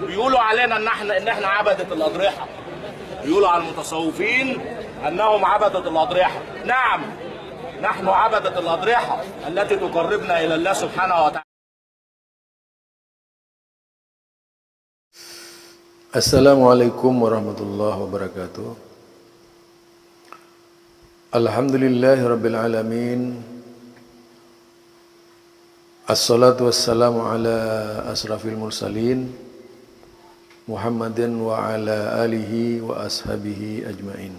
بيقولوا علينا ان احنا عبدة الاضرحة. بيقولوا على المتصوفين انهم عبدة الاضرحة. نعم، نحن عبدة الاضرحة التي تقربنا الى الله سبحانه وتعالى. Assalamualaikum warahmatullahi wabarakatuh. Alhamdulillahirabbil alamin. Assalatu wassalamu ala asrafil mursalin Muhammadin wa ala alihi wa ashabihi ajmain.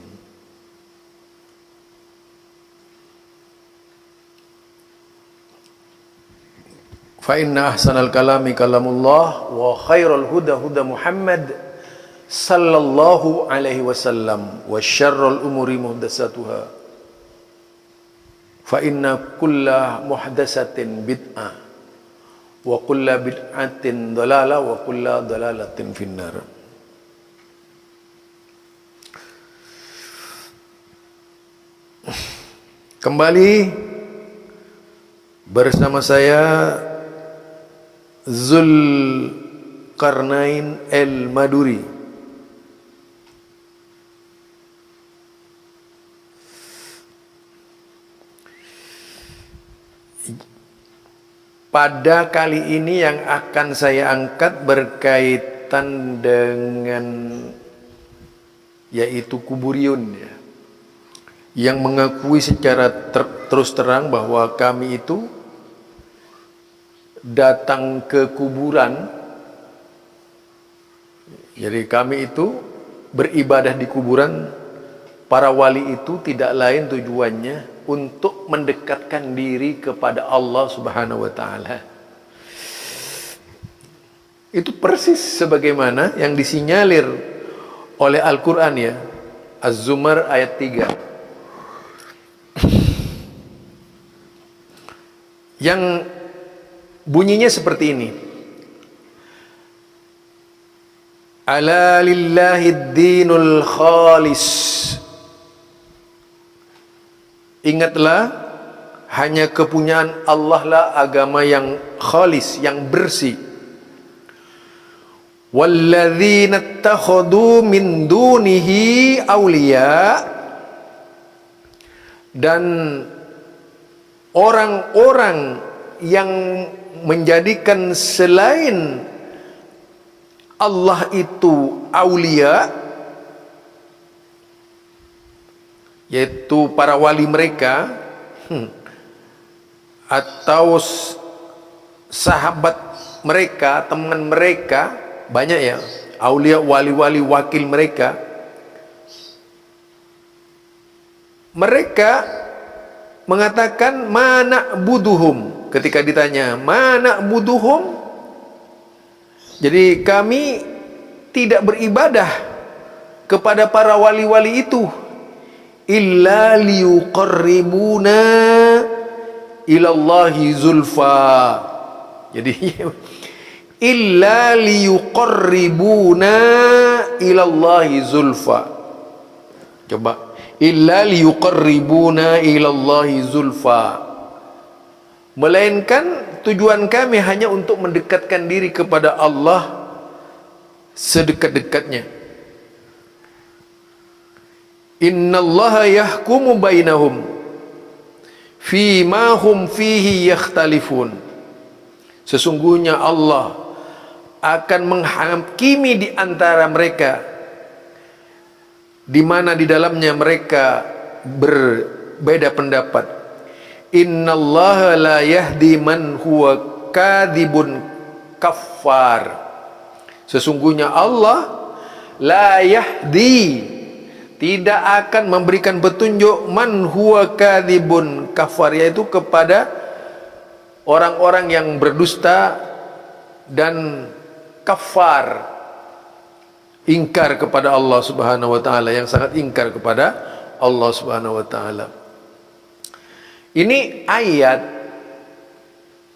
Fa inna ahsanal kalami kalamullah wa khairul huda huda Muhammad sallallahu alaihi wasallam wa syarrul umuri muhdatsatuha fa inna kulla muhdatsatin bid'ah wa kulla bid'atin dhalalah wa kulla dhalalatin finnar. Kembali bersama saya Zulkarnain El-Maduri. Pada kali ini yang akan saya angkat berkaitan dengan yaitu Kuburiyun ya, yang mengakui secara terus terang bahwa kami itu datang ke kuburan. Jadi kami itu beribadah di kuburan. Para wali itu tidak lain tujuannya untuk mendekatkan diri kepada Allah Subhanahu wa taala. Itu persis sebagaimana yang disinyalir oleh Al-Qur'an ya. Az-Zumar ayat 3. Yang bunyinya seperti ini. Ala lillahid dinul khalis. Ingatlah, hanya kepunyaan Allah lah agama yang khalis, yang bersih. Walladzina ittakhadhu min dunihi awliya, dan orang-orang yang menjadikan selain Allah itu aulia, yaitu para wali mereka atau sahabat mereka, teman mereka, banyak ya, aulia, wali-wali, wakil mereka. Mereka mengatakan mana buduhum, ketika ditanya mana buduhum, jadi kami tidak beribadah kepada para wali-wali itu illa liyuqarribuna ilallahi zulfa. Jadi illa liyuqarribuna ilallahi zulfa. Coba, illa liyuqarribuna ilallahi zulfa, melainkan tujuan kami hanya untuk mendekatkan diri kepada Allah sedekat-dekatnya. Innallaha yahkumu bainahum fima hum fihi yakhtalifun. Sesungguhnya Allah akan menghakimi di antara mereka di mana di dalamnya mereka berbeda pendapat. Innallaha la yahdi man huwa kadhibun kaffar. Sesungguhnya Allah la yahdi, tidak akan memberikan petunjuk man huwa kadzibun kafar, yaitu kepada orang-orang yang berdusta dan kafar, ingkar kepada Allah Subhanahu wa taala, yang sangat ingkar kepada Allah Subhanahu wa taala. Ini ayat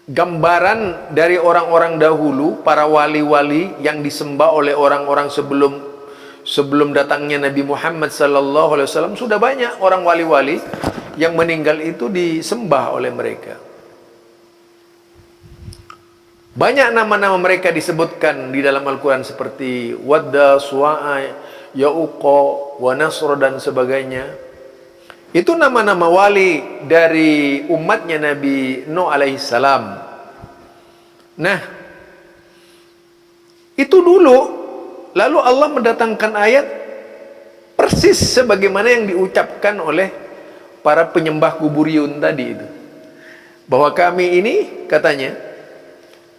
gambaran dari orang-orang dahulu, para wali-wali yang disembah oleh orang-orang sebelum datangnya Nabi Muhammad sallallahu alaihi wasallam. Sudah banyak orang wali-wali yang meninggal itu disembah oleh mereka. Banyak nama-nama mereka disebutkan di dalam Al-Quran seperti Wadda, Suwa'a, Ya'uqa, wa Nasr dan sebagainya. Itu nama-nama wali dari umatnya Nabi Nuh alaihissalam. Nah, itu dulu, lalu Allah mendatangkan ayat persis sebagaimana yang diucapkan oleh para penyembah kuburiyun tadi itu. Bahwa kami ini katanya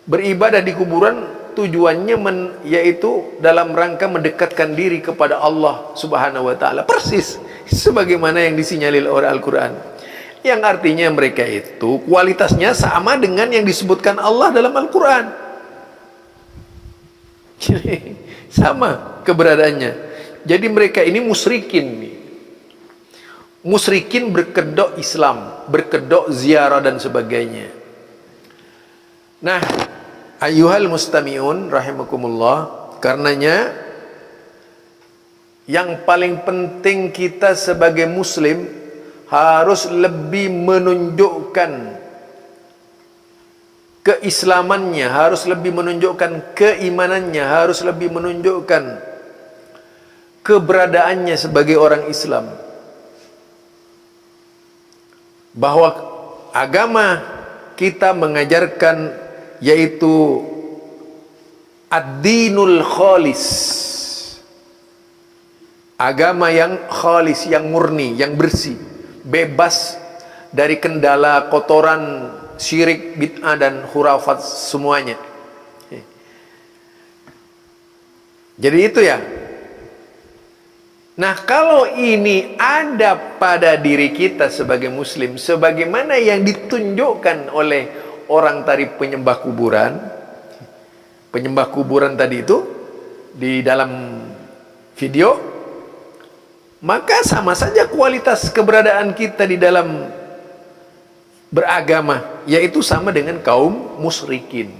beribadah di kuburan tujuannya yaitu dalam rangka mendekatkan diri kepada Allah Subhanahu wa taala. Persis sebagaimana yang disinyalir oleh Al-Qur'an. Yang artinya mereka itu kualitasnya sama dengan yang disebutkan Allah dalam Al-Qur'an. Sama keberadaannya. Jadi mereka ini musyrikin nih. Musyrikin berkedok Islam, berkedok ziarah dan sebagainya. Nah, ayyuhal mustami'un rahimakumullah, karenanya yang paling penting kita sebagai muslim harus lebih menunjukkan keislamannya, harus lebih menunjukkan keimanannya, harus lebih menunjukkan keberadaannya sebagai orang Islam. Bahwa agama kita mengajarkan yaitu ad-dinul khalis, agama yang khalis, yang murni, yang bersih, bebas dari kendala kotoran syirik, bid'ah dan khurafat semuanya. Jadi itu ya. Nah, kalau ini ada pada diri kita sebagai muslim, sebagaimana yang ditunjukkan oleh orang tadi penyembah kuburan tadi itu di dalam video, maka sama saja kualitas keberadaan kita di dalam beragama, yaitu sama dengan kaum musyrikin.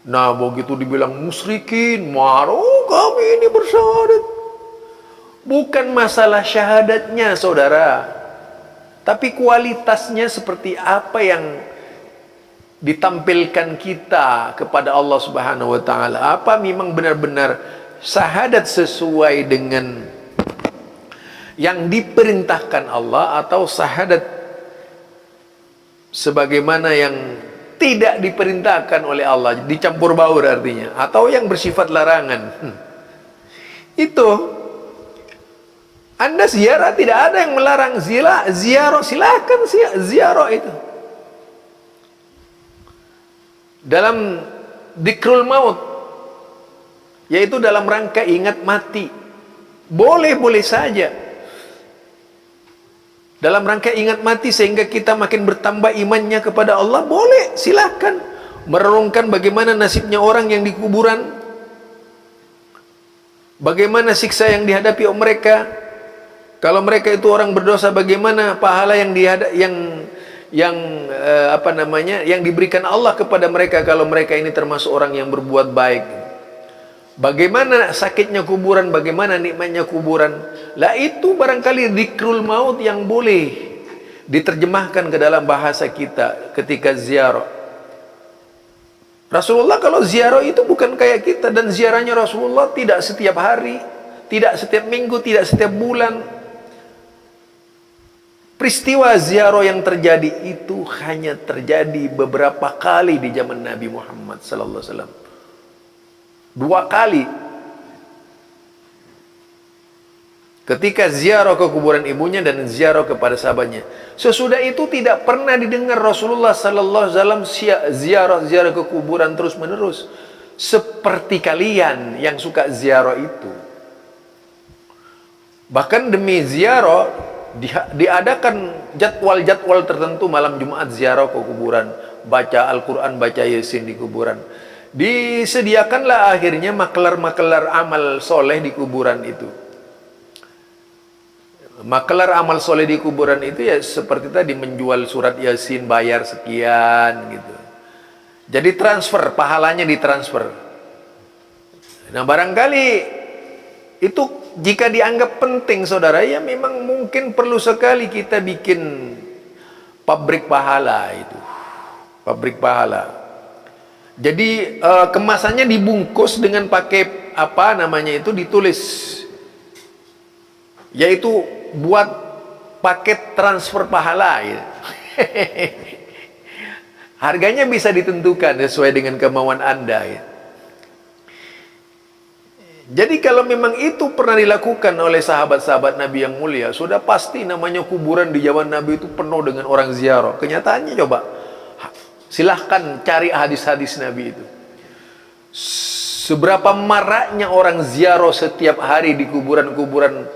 Nah, begitu dibilang musyrikin, marah kami ini bersyahadat. Bukan masalah syahadatnya, saudara, tapi kualitasnya seperti apa yang ditampilkan kita kepada Allah Subhanahu wa taala. Apa memang benar-benar syahadat sesuai dengan yang diperintahkan Allah, atau syahadat sebagaimana yang tidak diperintahkan oleh Allah, dicampur baur artinya, atau yang bersifat larangan. Itu Anda ziarah, tidak ada yang melarang ziarah, silakan ziarah itu. Dalam dzikrul maut, yaitu dalam rangka ingat mati, boleh-boleh saja. Dalam rangka ingat mati sehingga kita makin bertambah imannya kepada Allah, boleh, silakan. Merenungkan bagaimana nasibnya orang yang di kuburan, bagaimana siksa yang dihadapi oleh mereka. Kalau mereka itu orang berdosa, bagaimana pahala yang yang diberikan Allah kepada mereka kalau mereka ini termasuk orang yang berbuat baik. Bagaimana sakitnya kuburan, bagaimana nikmatnya kuburan. Lah itu barangkali dzikrul maut yang boleh diterjemahkan ke dalam bahasa kita ketika ziarah. Rasulullah kalau ziarah itu bukan kayak kita, dan ziarahnya Rasulullah tidak setiap hari, tidak setiap minggu, tidak setiap bulan. Peristiwa ziarah yang terjadi itu hanya terjadi beberapa kali di zaman Nabi Muhammad sallallahu alaihi wasallam. 2 kali. Ketika ziarah ke kuburan ibunya dan ziarah kepada sahabatnya. Sesudah itu tidak pernah didengar Rasulullah sallallahu alaihi wasallam ziarah ke kuburan terus-menerus seperti kalian yang suka ziarah itu. Bahkan demi ziarah diadakan jadwal-jadwal tertentu malam Jumat ziarah ke kuburan, baca Al-Quran, baca Yasin di kuburan. Disediakanlah akhirnya makelar-makelar amal soleh di kuburan itu. Makelar amal soleh di kuburan itu ya seperti tadi, menjual surat Yasin, bayar sekian gitu. Jadi transfer, pahalanya ditransfer. Nah, barangkali itu jika dianggap penting, saudara, ya memang mungkin perlu sekali kita bikin pabrik pahala itu. Pabrik pahala. Jadi kemasannya dibungkus dengan pakai apa namanya itu, ditulis, yaitu buat paket transfer pahala ya. Harganya bisa ditentukan sesuai dengan kemauan Anda ya. Jadi kalau memang itu pernah dilakukan oleh sahabat-sahabat Nabi yang mulia, sudah pasti namanya kuburan di zaman Nabi itu penuh dengan orang ziarah. Kenyataannya coba, silahkan cari hadis-hadis Nabi itu. Seberapa maraknya orang ziarah setiap hari di kuburan-kuburan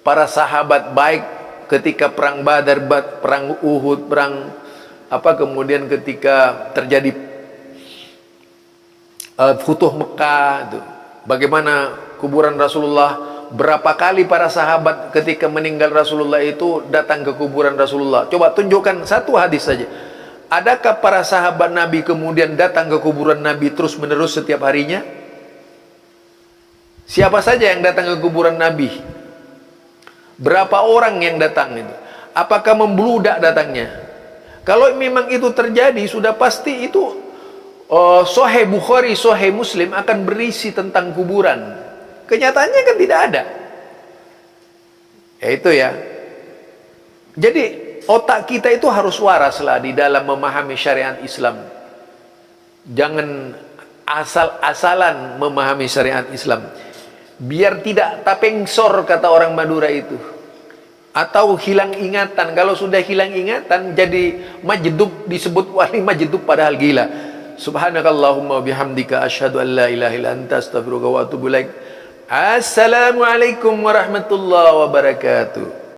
para sahabat, baik ketika perang Badar, perang Uhud, perang kemudian ketika terjadi Futuh Mekah itu. Bagaimana kuburan Rasulullah, berapa kali para sahabat ketika meninggal Rasulullah itu datang ke kuburan Rasulullah. Coba tunjukkan satu hadis saja. Adakah para sahabat Nabi kemudian datang ke kuburan Nabi terus menerus setiap harinya? Siapa saja yang datang ke kuburan Nabi? Berapa orang yang datang itu? Apakah membludak datangnya? Kalau memang itu terjadi, sudah pasti itu Sahih Bukhari, Sahih Muslim akan berisi tentang kuburan. Kenyataannya kan tidak ada. Ya itu ya. Jadi otak kita itu harus waraslah di dalam memahami syariat Islam. Jangan asal-asalan memahami syariat Islam. Biar tidak tapengsor, kata orang Madura itu. Atau hilang ingatan. Kalau sudah hilang ingatan jadi majdub, disebut wali majdub padahal gila. Subhanakallahumma bihamdika asyhadu an la ilaha illa anta astaghfiruka wa atubu ilaik. Assalamualaikum warahmatullahi wabarakatuh.